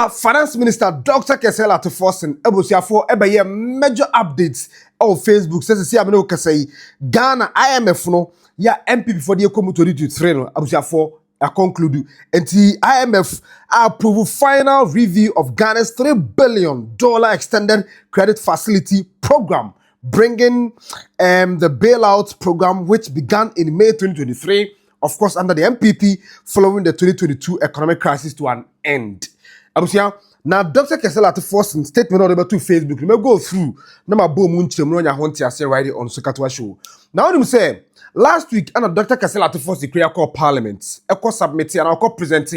Finance Minister Dr. Cassiel Ato Forson ebusiafo ebeye major updates on Facebook says see amene okasai Ghana IMF no ya MPP for the ekomu 2023 no abusiafo a conclude enti IMF approve final review of Ghana's $3 billion extended credit facility program, bringing the bailout program which began in May 2023, of course under the MPP, following the 2022 economic crisis to an end. Now, Dr. Cassiel Ato Forson statement on about to Facebook. Let me go through. Now, my boom munchim no nya honti ase right on Sokatwa show. Now, what say last week, and Dr. Cassiel Ato Forson create call Parliament, a call submit and a present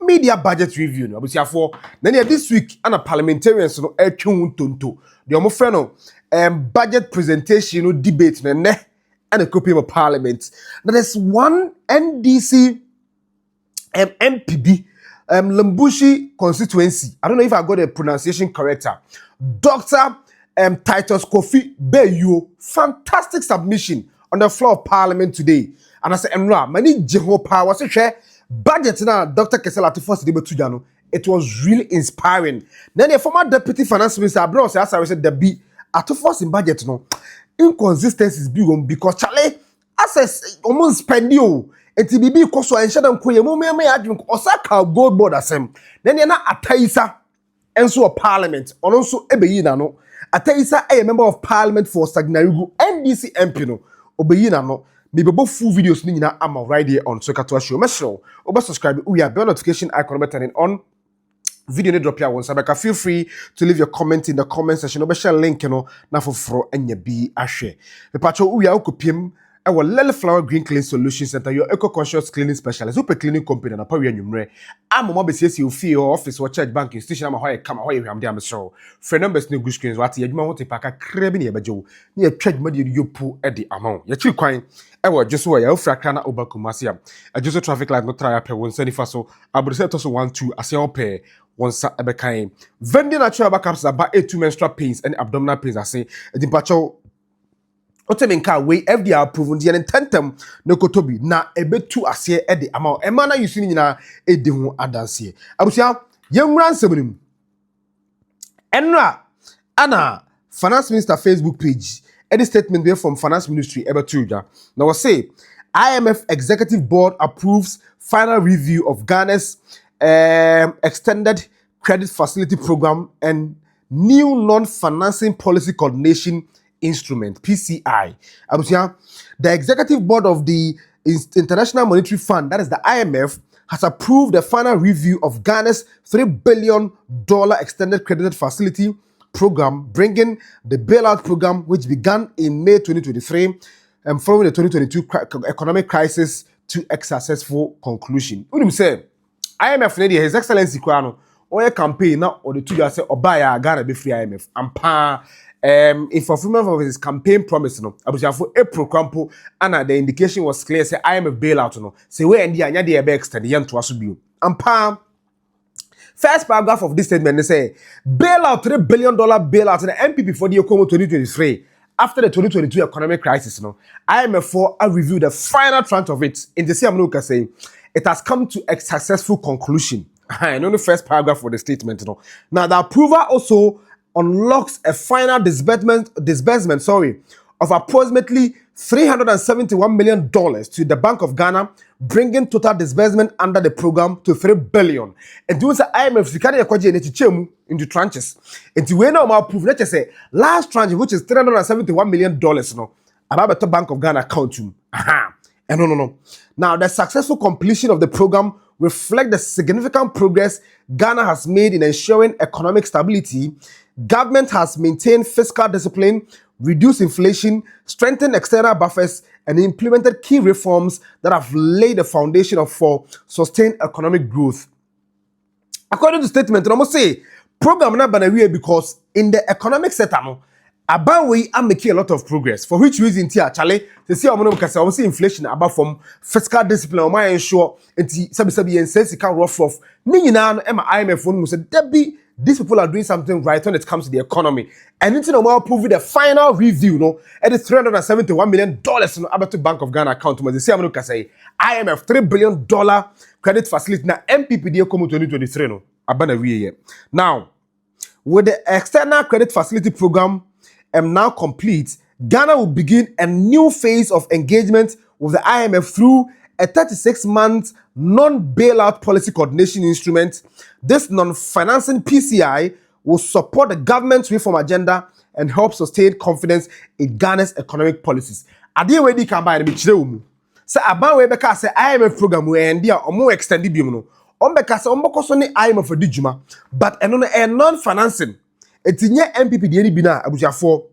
media budget review. No, for then this week, and a parliamentarians no tonto. The omo budget presentation no debate and a copy of Parliament. Now, there's one NDC MPB. Lembushi constituency. I don't know if I got the pronunciation correct. Dr. Titus Kofi Bayo, fantastic submission on the floor of Parliament today. And I said, Emra, many Jeho power so share budget now. Dr. Cassiel Ato Forson, it was really inspiring. Then the former Deputy Finance Minister Abena said the B Ato Forson budget no inconsistencies big because Charlie assess almost spend you. Eti bibi koso enhye dan koye mo me adwin osaka gold board asem na ne na ataisa enso of Parliament ono nso ebeyi na no ataisa a member of Parliament for Sagnarigu NDC MP no obeyi na no me bebo full videos ni nyina ama right here on Sokatwa show mesho oba subscribe we have bell notification icon button on video ne drop ya won sabeka. Feel free to leave your comment in the comment section oba share link no na foforo enya bi ahwe me pacho we are okopiem our Lily Flower Green Clean Solution Center, your eco-conscious cleaning specialist, super cleaning company, and a power number. I'm a mobile CSU fee or office or church bank institution. I'm a high come away. I'm damn sure. Friend numbers, no good screens. What you want to pack a crab in your joe near church money you pull at the amount. You're too kind. I was just where you're fracana over Kumasia. I just a traffic light, no try up one cent faso. I would say also 1 2 as your pay. Once a kind. Vending natural backups about 8 2 menstrual pains and abdominal pains. I say, the pacho. Otemenka we FDA approve ndi en tentem no kotobi na ebetu ase e de ama emana yusu nyina e de ho adanse abusia yemra nsebnim enra ana Finance Minister Facebook page any statement there from Finance Ministry ebetuja now we say IMF Executive Board approves final review of Ghana's extended credit facility program and new non-financing policy coordination instrument PCI. The executive board of the International Monetary Fund, that is the IMF, has approved the final review of Ghana's $3 billion extended credit facility program, bringing the bailout program, which began in May 2023 and following the 2022 economic crisis, to a successful conclusion. What do you say? IMF, His Excellency Kwano, or a campaign now, or the two years say, Obaya Ghana be free IMF, and in fulfillment of his campaign promise, no, Abusiafo April Krampo, and the indication was clear, say IMF bailout, no, say where and the anya de ebe extend the young to asubu. And first paragraph of this statement, they say bailout $3 billion bailout in the MPP for the Okomo 2023 after the 2022 economic crisis, no, IMF for a review the final tranche of it. In the same look, say it has come to a successful conclusion. I know the first paragraph for the statement, no. Now the approval also unlocks a final disbursement of approximately $371 million to the Bank of Ghana, bringing total disbursement under the program to $3 billion. And doing the IMF sikari yakwaje nechichemu into tranches. And to we now approve, let's say last tranche, which is $371 million, no, about the Bank of Ghana account. And no. Now the successful completion of the program reflects the significant progress Ghana has made in ensuring economic stability. Government has maintained fiscal discipline, reduced inflation, strengthened external buffers, and implemented key reforms that have laid the foundation for sustained economic growth. According to the statement, I must say, program na banawiye because in the economic sector, Abanwe are making a lot of progress. For which reason, Charlie, they see how see inflation about from fiscal discipline, or my ensure, and sabi and sense can rough off. Nina and IMF one said, Debbie. These people are doing something right when it comes to the economy. And it's no more proving the final review, no, at the $371 million in the Bank of Ghana account. They say, I'm say, IMF $3 billion credit facility na MPP 2023, no. Abena wiye. Now, with the external credit facility program now complete, Ghana will begin a new phase of engagement with the IMF through a 36-month non-bailout policy coordination instrument. This non-financing PCI will support the government's reform agenda and help sustain confidence in Ghana's economic policies. Ade we di kan ba na bi kire wo. Say aban we beka say IMF program we end dia omo extend bi mu no. On beka say on boko so ne IMF di djuma, but eno no e non-financing. Etinye MPP de ni bi na abusiafo.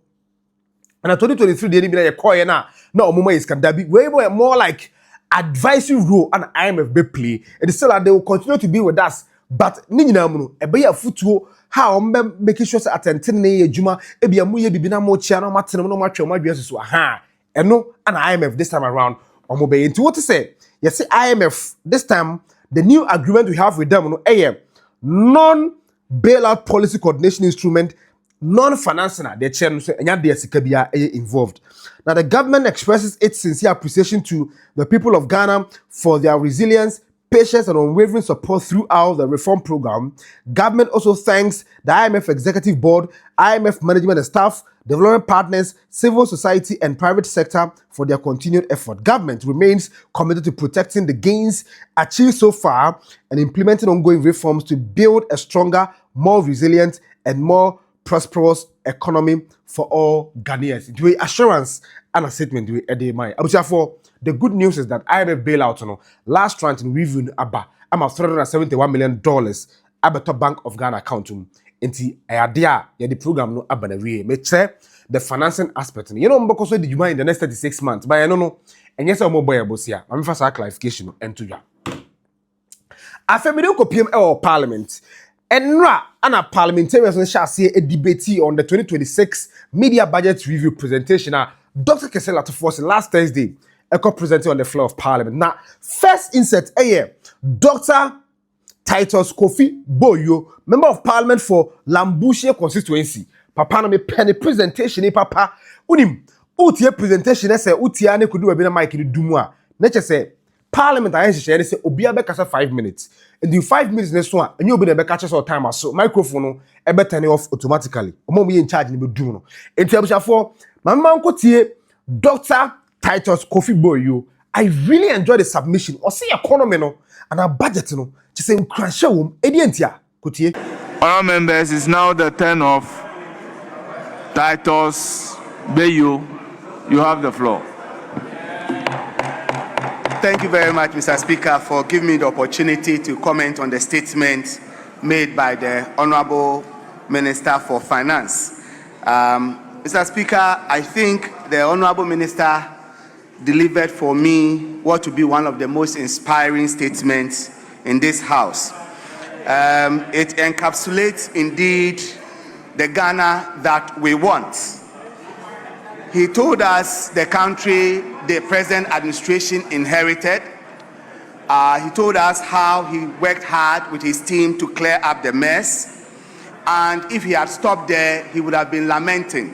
And 2023 de ni bi na ye koye na omo is kan da bi we more like advisory role and IMF be play. It is still that they will continue to be with us, but ni nyina mu no e be ya futuo how making sure say attention na ye djuma e bia mu ye bibi na mo chia na matene no matwe mo adwe so aha eno and IMF this time around omo be into what to say yes IMF this time the new agreement we have with them no non bailout policy coordination instrument non-financing the chair so enya de sika bia involved. Now the government expresses its sincere appreciation to the people of Ghana for their resilience, patience and unwavering support throughout the reform program. Government also thanks the IMF Executive Board, IMF management and staff, development partners, civil society and private sector for their continued effort. Government remains committed to protecting the gains achieved so far and implementing ongoing reforms to build a stronger, more resilient and more prosperous economy for all Ghanaians. The assurance and a statement we edemai. Abusiafo, the good news is that IMF bailout last tranche in review aba am $371 million abeto Bank of Ghana account enti ayadea ye the program no aba na wie me che the financing aspect you know mboko so the juma in the next 36 months but I know enye se omo boy abosia am fa sa clarification ento dwa afemide kopiem Parliament enra ana parliamentarians no shall see a debate on the 2026 media budget review presentation. Dr. Cassiel Ato Forson last Thursday presented on the floor of Parliament. Now, first insert Dr. Titus Kofi Boyo, member of Parliament for Lambushe constituency. Papa no me penny presentation papa unim utie presentation ese utia ne kudu Abena mic ni dumwa. Nature say Parliament ayense share say obi abekasa 5 minutes. In the 5 minutes next one, and you'll be the catches or time so microphone no ebe turn off automatically. Omo we in charge ni be do no. Enti for my man ko tie Dr. Titus Kofi Boyo. I really enjoy the submission. Or see economy no and our budget no. Just say crash home edientia. Ko tie. Honourable members, it's now the turn of Titus Boyo. You have the floor. Thank you very much, Mr. Speaker, for giving me the opportunity to comment on the statement made by the Honourable Minister for Finance. Mr. Speaker, I think the Honourable Minister delivered for me what to be one of the most inspiring statements in this House. It encapsulates indeed the Ghana that we want. He told us the country the present administration inherited. He told us how he worked hard with his team to clear up the mess. And if he had stopped there, he would have been lamenting.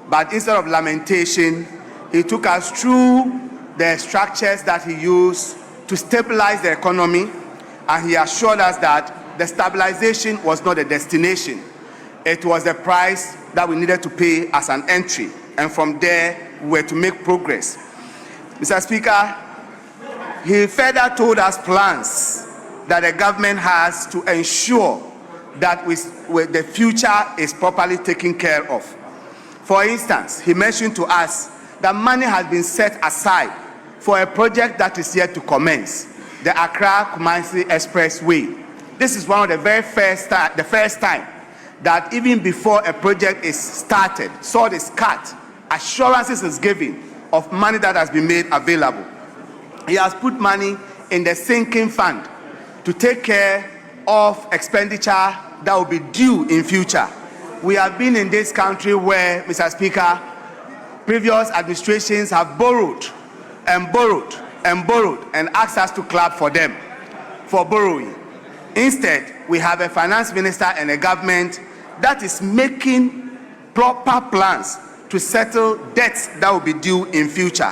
But instead of lamentation, he took us through the structures that he used to stabilize the economy. And he assured us that the stabilization was not a destination. It was the price that we needed to pay as an entry. And from there, we were to make progress. Mr. Speaker, he further told us plans that the government has to ensure that the future is properly taken care of. For instance, he mentioned to us that money has been set aside for a project that is yet to commence, the Accra-Kumasi Expressway. This is one of the first time that even before a project is started, sort is cut, assurances is given of money that has been made available. He has put money in the sinking fund to take care of expenditure that will be due in future. We have been in this country where, Mr. Speaker, previous administrations have borrowed and borrowed and borrowed and asked us to clap for them for borrowing. Instead, we have a finance minister and a government that is making proper plans to settle debts that will be due in future.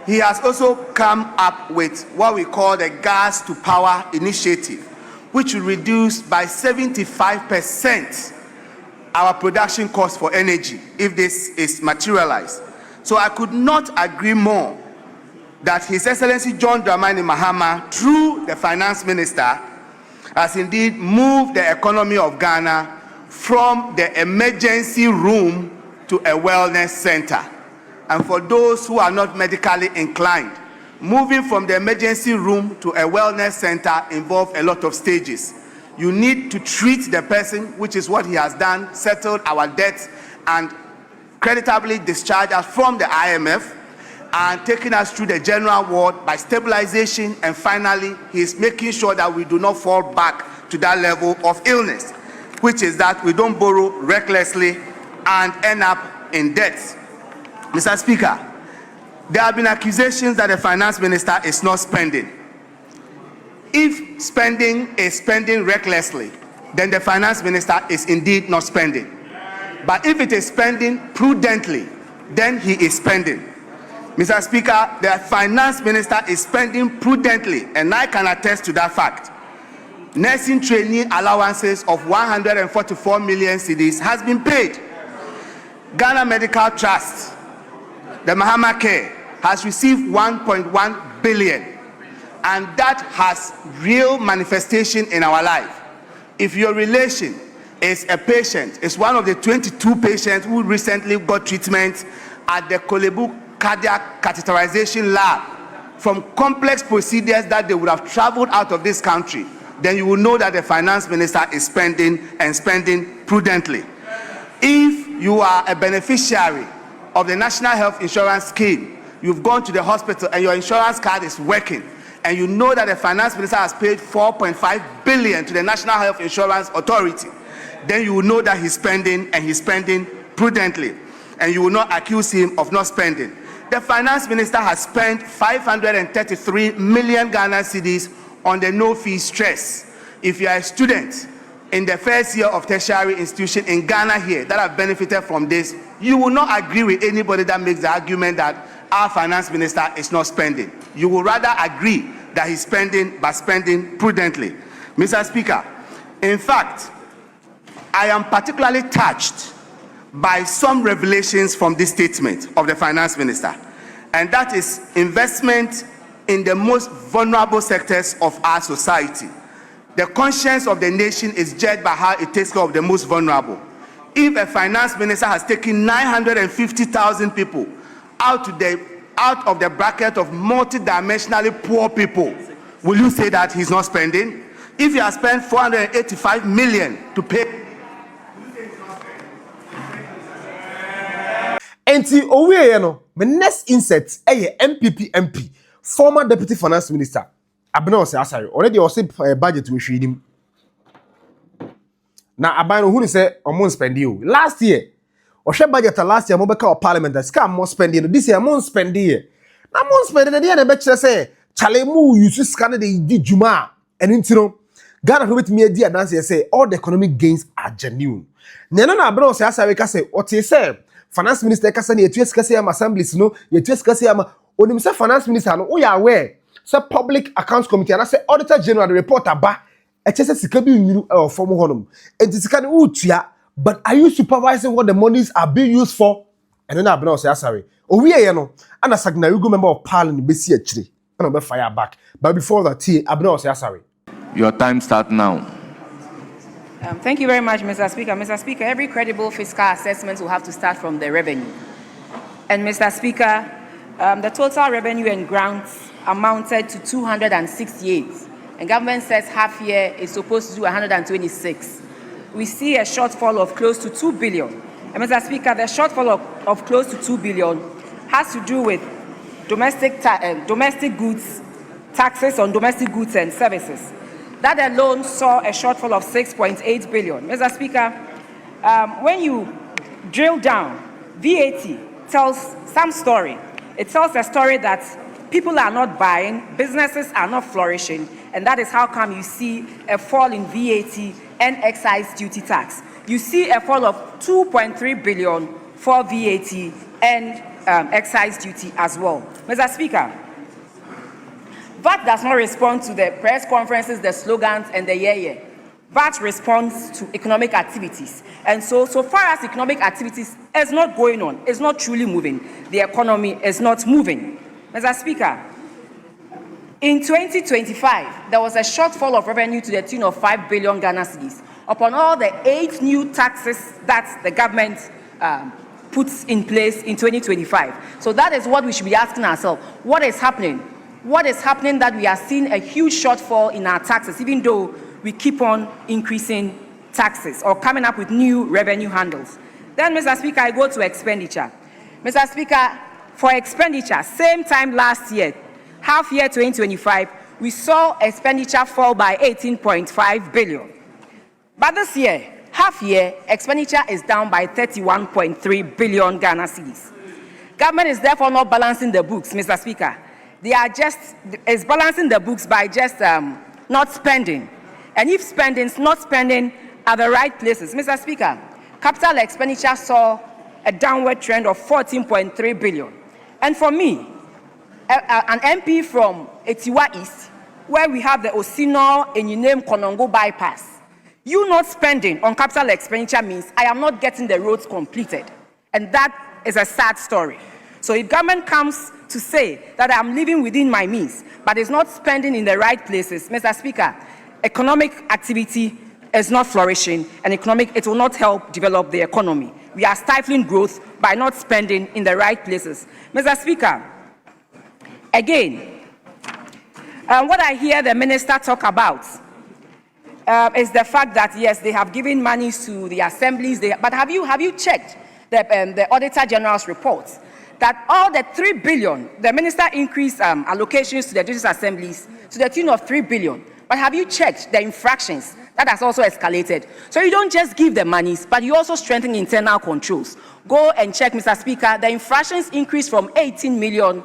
He has also come up with what we call the gas to power initiative, which will reduce by 75% our production cost for energy if this is materialized. So I could not agree more that His Excellency John Dramani Mahama, through the Finance Minister, has indeed moved the economy of Ghana from the emergency room to a wellness center. And for those who are not medically inclined, moving from the emergency room to a wellness center involves a lot of stages. You need to treat the person, which is what he has done, settled our debts, and creditably discharged us from the IMF, and taking us through the general ward by stabilization, and finally, he is making sure that we do not fall back to that level of illness, which is that we don't borrow recklessly and end up in debt. Mr. Speaker, there have been accusations that the Finance Minister is not spending. If spending is spending recklessly, then the Finance Minister is indeed not spending. But if it is spending prudently, then he is spending. Mr. Speaker, the Finance Minister is spending prudently, and I can attest to that fact. Nursing trainee allowances of 144 million cedis has been paid. Ghana Medical Trust, the Mahama Care, has received 1.1 billion, and that has real manifestation in our life. If your relation is a patient, is one of the 22 patients who recently got treatment at the Kolebu Cardiac Catheterization Lab from complex procedures that they would have traveled out of this country, then you will know that the Finance Minister is spending, and spending prudently. If you are a beneficiary of the National Health Insurance Scheme, you've gone to the hospital and your insurance card is working, and you know that the Finance Minister has paid 4.5 billion to the National Health Insurance Authority, then you will know that he's spending, and he's spending prudently, and you will not accuse him of not spending. The Finance Minister has spent 533 million Ghana cedis on the no-fee stress. If you are a student in the first year of tertiary institution in Ghana here that have benefited from this, you will not agree with anybody that makes the argument that our Finance Minister is not spending. You will rather agree that he's spending, but spending prudently. Mr. Speaker, in fact, I am particularly touched by some revelations from this statement of the Finance Minister, and that is investment in the most vulnerable sectors of our society. The conscience of the nation is judged by how it takes care of the most vulnerable. If a Finance Minister has taken 950,000 people out of the bracket of multidimensionally poor people, will you say that he's not spending? If he has spent 485 million to pay, Enti owie no, my next insert MPP MP, former Deputy Finance Minister Abena Asare. Already Osei budget we hwe nim. Na Abena who say omon spending you. Last year, Osei budget last year mo beka o parliament ska mo spending. This year mo spending here. Na mo spending dey na be kire say chale mu use scan dey di juma. And ntino Ghana go betimi adi adanse say all the economic gains are genuine. Nana Abena Asare ka say o te say Finance Minister kasa na yetu sikase am assemblies no yetu sikase am onim say Finance Minister no we are aware say Public Accounts Committee and say Auditor General the report aba e chese sika bi nyuru form honum enti sika ne utua, but are you supervising what the monies are being used for? And then Abena Asare owie ye no ana Sagna Yugo member of Parliament be si akire and be fire back, but before that Abena Asare, Your time start now. Thank you very much, Mr. Speaker. Mr. Speaker, every credible fiscal assessment will have to start from the revenue. And Mr. Speaker, the total revenue and grants amounted to 268. And government says half year is supposed to do 126. We see a shortfall of close to 2 billion. And Mr. Speaker, the shortfall of close to 2 billion has to do with domestic goods, taxes on domestic goods and services. That alone saw a shortfall of 6.8 billion. Mr. Speaker, when you drill down, VAT tells some story. It tells a story that people are not buying, businesses are not flourishing, and that is how come you see a fall in VAT and excise duty tax. You see a fall of 2.3 billion for VAT and excise duty as well. Mr. Speaker, VAT does not respond to the press conferences, the slogans, and the yeah. VAT responds to economic activities. And so far as economic activities is not going on, is not truly moving, the economy is not moving. Mr. Speaker, in 2025, there was a shortfall of revenue to the tune of 5 billion Ghana cedis upon all the 8 new taxes that the government puts in place in 2025. So that is what we should be asking ourselves. What is happening? What is happening that we are seeing a huge shortfall in our taxes, even though we keep on increasing taxes or coming up with new revenue handles? Then, Mr. Speaker, I go to expenditure. Mr. Speaker, for expenditure, same time last year, half year 2025, we saw expenditure fall by 18.5 billion. But this year, half year, expenditure is down by 31.3 billion Ghana cedis. Government is therefore not balancing the books, Mr. Speaker. They are is balancing the books by just not spending. And if spending, not spending at the right places. Mr. Speaker, capital expenditure saw a downward trend of 14.3 billion. And for me, an MP from Etiwa East, where we have the Osino Enyinem Konongo bypass, you not spending on capital expenditure means I am not getting the roads completed. And that is a sad story. So if government comes to say that I'm living within my means, but is not spending in the right places, Mr. Speaker, economic activity is not flourishing, and it will not help develop the economy. We are stifling growth by not spending in the right places. Mr. Speaker, again, what I hear the minister talk about is the fact that, yes, they have given money to the assemblies, but have you checked the Auditor General's reports that all the 3 billion, the minister increased allocations to the district assemblies to the tune of 3 billion, but have you checked the infractions? That has also escalated. So you don't just give the monies, but you also strengthen internal controls. Go and check, Mr. Speaker, the infractions increased from 18 million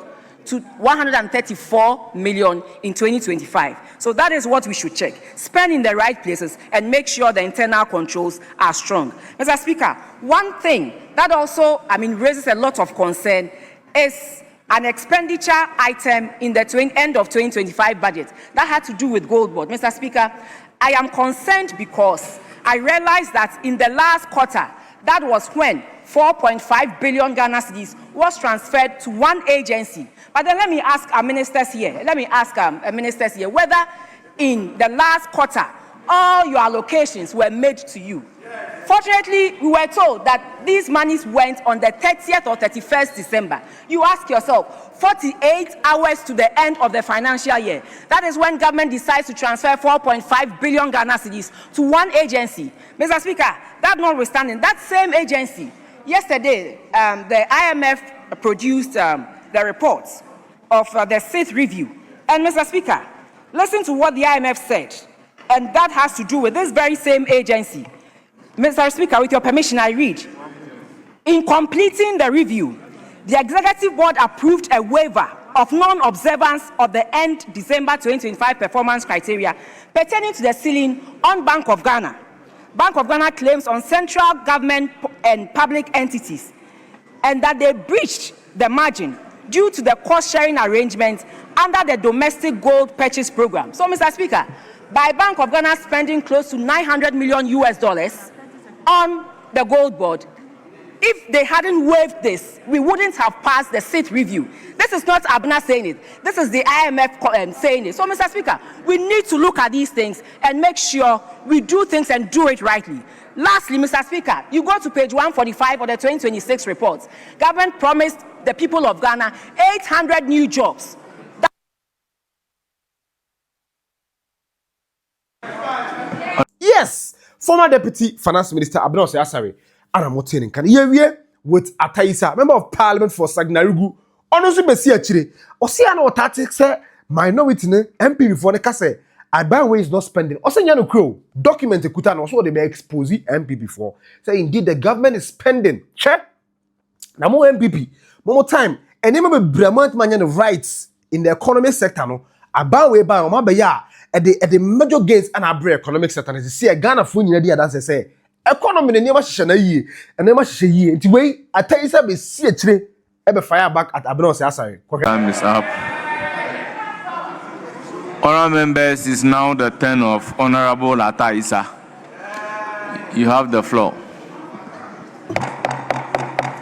to 134 million in 2025. So that is what we should check. Spend in the right places and make sure the internal controls are strong. Mr. Speaker, one thing that also, raises a lot of concern is an expenditure item in the end of 2025 budget that had to do with gold board. Mr. Speaker, I am concerned because I realized that in the last quarter, that was when 4.5 billion Ghana cedis was transferred to one agency. But then let me ask our ministers here, whether in the last quarter, all your allocations were made to you. Fortunately, we were told that these monies went on the 30th or 31st December. You ask yourself, 48 hours to the end of the financial year. That is when government decides to transfer 4.5 billion Ghana cedis to one agency. Mr. Speaker, that notwithstanding, that same agency, yesterday, the IMF produced the reports of the 6th review. And Mr. Speaker, listen to what the IMF said. And that has to do with this very same agency. Mr. Speaker, with your permission, I read. In completing the review, the Executive Board approved a waiver of non-observance of the end December 2025 performance criteria pertaining to the ceiling on Bank of Ghana. Bank of Ghana claims on central government and public entities, and that they breached the margin due to the cost-sharing arrangement under the domestic gold purchase program. So, Mr. Speaker, by Bank of Ghana spending close to $900 million on the gold board, if they hadn't waived this, we wouldn't have passed the 6th review. This is not Abena saying it. This is the IMF saying it. So, Mr. Speaker, we need to look at these things and make sure we do things and do it rightly. Lastly, Mr. Speaker, you go to page 145 of the 2026 report. Government promised the people of Ghana 800 new jobs. Yes, former Deputy Finance Minister Abena Asare, and I'm watching with Ataisa, member of Parliament for Sagnarugu, honestly, Bessie Chile, Osei no tactic say minority MP before the Casse. Abena is not spending. Osei crow document kuta no so they may expose MP before. Say indeed the government is spending. Check. Now more MPP, more time. And remember Bramant manyan rights in the economic sector no. Abena by Omabeya at the major gains and our economic sector. See a Ghana phone in the that's say. Economy ne never shishana yi and never shishi yi nti wey Ataisa be see chire e be fire back at Abena Asare. Time is up. Honourable members, is now the turn of Honourable Ataisa. You have the floor.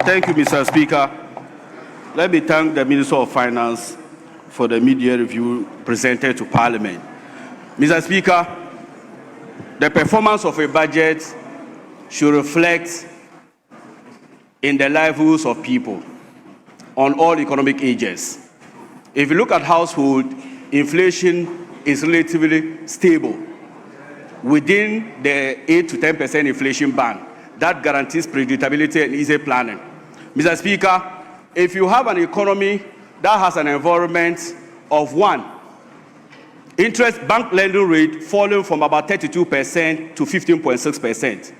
Thank you, Mr. Speaker. Let me thank the Minister of Finance for the media review presented to Parliament. Mr. Speaker, the performance of a budget should reflect in the livelihoods of people on all economic ages. If you look at household, inflation is relatively stable within the 8 to 10% inflation band. That guarantees predictability and easy planning. Mr. Speaker, if you have an economy that has an environment of interest bank lending rate falling from about 32% to 15.6%,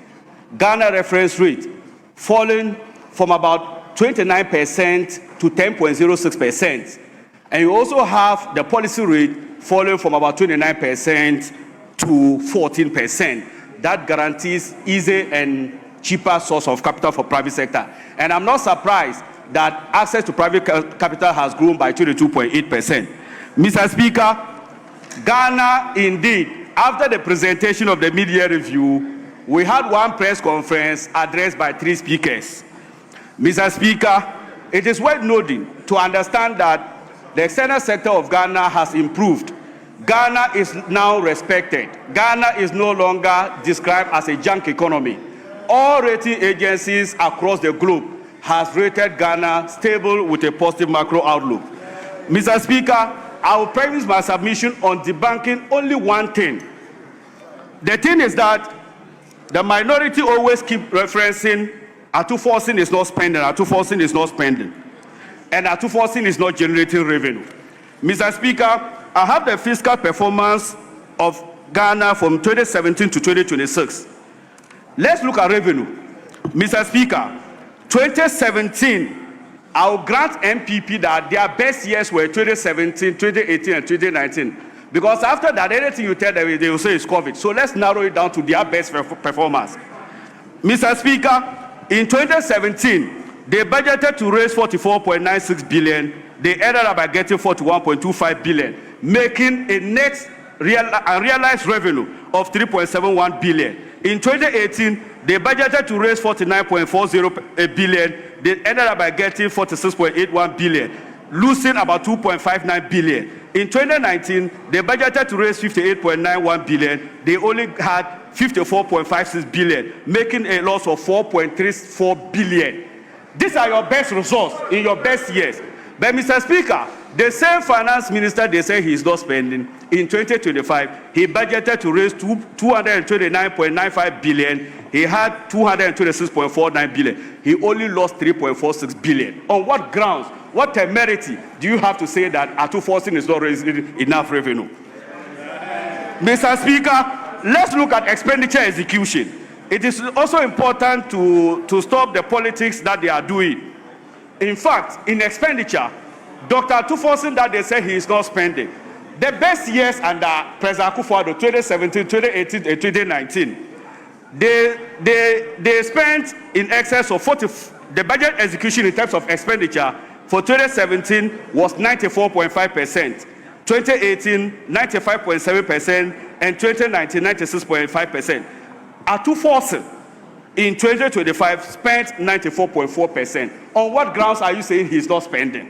Ghana reference rate falling from about 29% to 10.06%, and you also have the policy rate falling from about 29% to 14%. That guarantees easy and cheaper source of capital for private sector. And I'm not surprised that access to private capital has grown by 22.8%. Mr. Speaker, Ghana indeed, after the presentation of the media review, we had one press conference addressed by 3 speakers. Mr. Speaker, it is worth noting to understand that the external sector of Ghana has improved. Ghana is now respected. Ghana is no longer described as a junk economy. All rating agencies across the globe has rated Ghana stable with a positive macro outlook. Mr. Speaker, I will premise my submission on debunking only one thing. The thing is that the minority always keep referencing Ato Forson is not spending, Ato Forson is not spending, and Ato Forson is not generating revenue. Mr. Speaker, I have the fiscal performance of Ghana from 2017 to 2026. Let's look at revenue. Mr. Speaker, 2017, I will grant MPP that their best years were 2017, 2018, and 2019. Because after that, anything you tell them, they will say it's COVID. So let's narrow it down to their best performance. Mr. Speaker, in 2017, they budgeted to raise 44.96 billion. They ended up by getting 41.25 billion, making a net unrealized revenue of 3.71 billion. In 2018, they budgeted to raise 49.40 billion. They ended up by getting 46.81 billion, losing about 2.59 billion. In 2019, they budgeted to raise 58.91 billion. They only had 54.56 billion, making a loss of 4.34 billion. These are your best results in your best years. But Mr. Speaker, the same finance minister they say he's not spending, in 2025, he budgeted to raise 229.95 billion. He had 226.49 billion. He only lost 3.46 billion. On what grounds, what temerity do you have to say that Ato Forson is not raising enough revenue? Mr. Speaker, let's look at expenditure execution. It is also important to stop the politics that they are doing. In fact, in expenditure, Dr. Ato Forson that they say he is not spending, the best years under President Akufo-Addo, 2017, 2018, and 2019, they spent in excess of 40. The budget execution in terms of expenditure for 2017 was 94.5%, 2018 95.7%, and 2019 96.5%. Ato Forson in 2025 spent 94.4%. On what grounds are you saying he's not spending?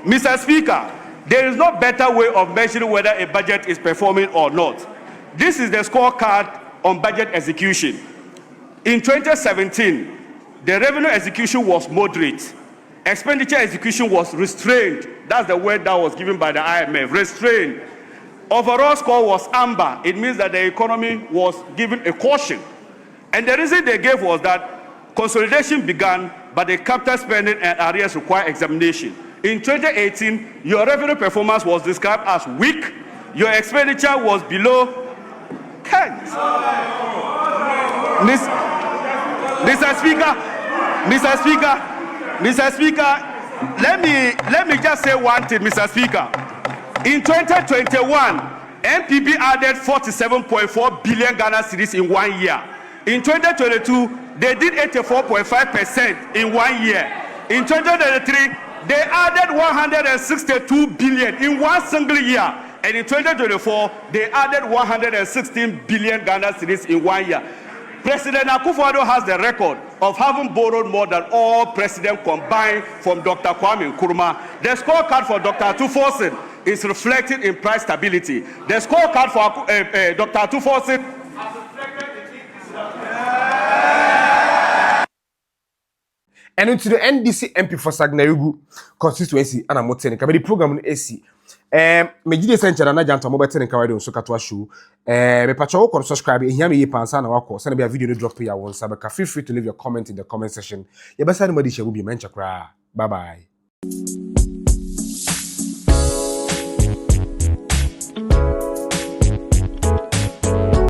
Mr. Speaker, there is no better way of measuring whether a budget is performing or not. This is the scorecard on budget execution. In 2017, the revenue execution was moderate. Expenditure execution was restrained. That's the word that was given by the IMF, restrained. Overall score was amber. It means that the economy was given a caution. And the reason they gave was that consolidation began, but the capital spending and arrears require examination. In 2018, your revenue performance was described as weak. Your expenditure was below. Mr. Speaker, let me just say one thing, Mr. Speaker. In 2021, MPP added 47.4 billion Ghana cedis in 1 year. In 2022, they did 84.5% in 1 year. In 2023, they added 162 billion in 1 single year. And in 2024, they added 116 billion Ghana cedis in 1 year. President Akufo-Addo has the record of having borrowed more than all presidents combined from Dr. Kwame Nkrumah. The scorecard for Dr. Ato Forson is reflected in price stability. The scorecard for Dr. Ato Forson has reflected and into the NDC MP for Sagnarigu constituency and I'm not telling the program in AC. Me jide senche na janta mo beten nka radio so katwa show. Me pacha wo kon subscribe ehia me yipa ansa na wakọ send be a video no drop ya won sabeka. Feel free to leave your comment in the comment section. Ye besa anybody share will be mencha kra. Bye bye.